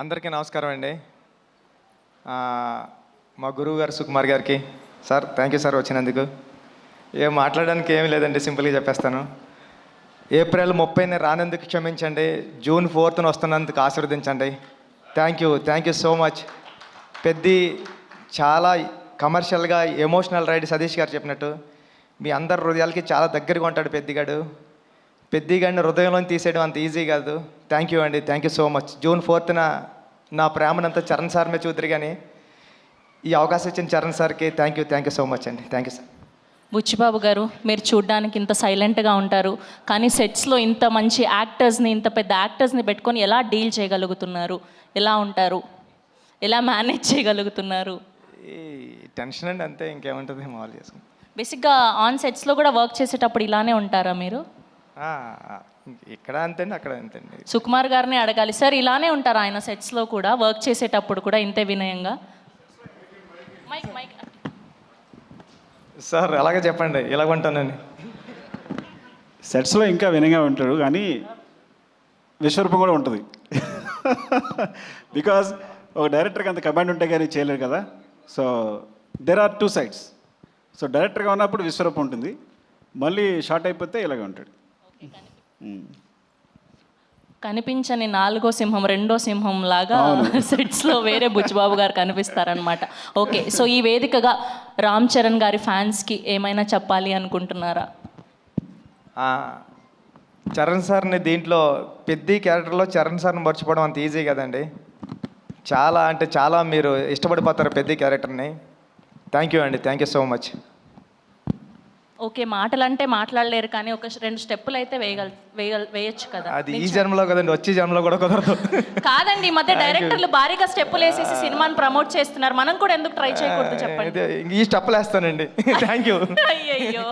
అందరికీ నమస్కారం అండి. మా గురువు గారు సుకుమార్ గారికి సార్ థ్యాంక్ యూ సార్ వచ్చినందుకు. ఏం మాట్లాడడానికి ఏమీ లేదండి, సింపుల్గా చెప్పేస్తాను. ఏప్రిల్ 30ని రానందుకు క్షమించండి, జూన్ 4న వస్తున్నందుకు ఆశీర్వదించండి. Thank you so much. Peddi చాలా కమర్షియల్గా ఎమోషనల్ రైడ్ సతీష్ గారు చెప్పినట్టు మీ అందరి హృదయాలకి చాలా దగ్గరగా ఉంటాడు పెద్దిగాడిని హృదయంలో తీసేయడం అంత ఈజీ కాదు. థ్యాంక్ యూ అండి, thank you so much. June 4న నా ప్రేమనంతా చరణ్ సార్ మీద చూద్దరు, కానీ ఈ అవకాశం ఇచ్చిన చరణ్ సార్కి థ్యాంక్ యూ సో మచ్ అండి. Thank you sir. బుచ్చిబాబు గారు, మీరు చూడ్డానికి ఇంత సైలెంట్గా ఉంటారు, కానీ సెట్స్లో ఇంత మంచి యాక్టర్స్ని, ఇంత పెద్ద యాక్టర్స్ని పెట్టుకొని ఎలా డీల్ చేయగలుగుతున్నారు? ఎలా ఉంటారు? ఎలా మేనేజ్ చేయగలుగుతున్నారు? ఈ టెన్షన్ అండి, అంతే, ఇంకేముంటుంది, మామూలు చేసుకుంటాం. బేసిక్గా ఆన్ సెట్స్లో కూడా వర్క్ చేసేటప్పుడు ఇలానే ఉంటారా మీరు? ఇక్కడ అంతేండి, అక్కడ అంతేండి. సుకుమార్ గారిని అడగాలి సార్, ఇలానే ఉంటారా ఆయన సెట్స్లో కూడా, వర్క్ చేసేటప్పుడు కూడా ఇంతే వినయంగా? మైక్ సార్ అలాగే చెప్పండి, ఇలాగ ఉంటానండి. సెట్స్లో ఇంకా వినయంగా ఉంటాడు, కానీ విశ్వరూపం కూడా ఉంటుంది. బికాజ్ ఒక డైరెక్టర్కి అంత కమాండ్ ఉంటే కానీ చేయలేరు కదా. So there are two sides. So డైరెక్టర్గా ఉన్నప్పుడు విశ్వరూపం ఉంటుంది, మళ్ళీ షార్ట్ అయిపోతే ఇలాగే ఉంటాడు. కనిపించని నాలుగో సింహం, రెండో సింహం లాగా సెట్స్లో వేరే బుచ్చిబాబు గారు కనిపిస్తారనమాట. ఓకే, సో ఈ వేదికగా రామ్ చరణ్ గారి ఫ్యాన్స్కి ఏమైనా చెప్పాలి అనుకుంటున్నారా? చరణ్ సార్ని దీంట్లో పెద్ద క్యారెక్టర్లో చరణ్ సార్ని మర్చిపోవడం అంత ఈజీ కదండి. చాలా అంటే చాలా మీరు ఇష్టపడిపోతారు పెద్ద క్యారెక్టర్ని. థ్యాంక్ యూ అండి, thank you so much. Okay, మాటలంటే మాట్లాడలేరు, కానీ ఒక 2 స్టెప్పులు అయితే వేయచ్చు కదా. అది ఈ జన్మలో కదండి, వచ్చే జన్మలో కూడా కుదరదు. కాదండి, ఈ మధ్య డైరెక్టర్లు భారీగా స్టెప్పులు వేసేసి సినిమాని ప్రమోట్ చేస్తున్నారు, మనం కూడా ఎందుకు ట్రై చేయకూడదు చెప్పండి? ఈ స్టెప్పులు వేస్తానండి. Thank you. అయ్యయ్యో.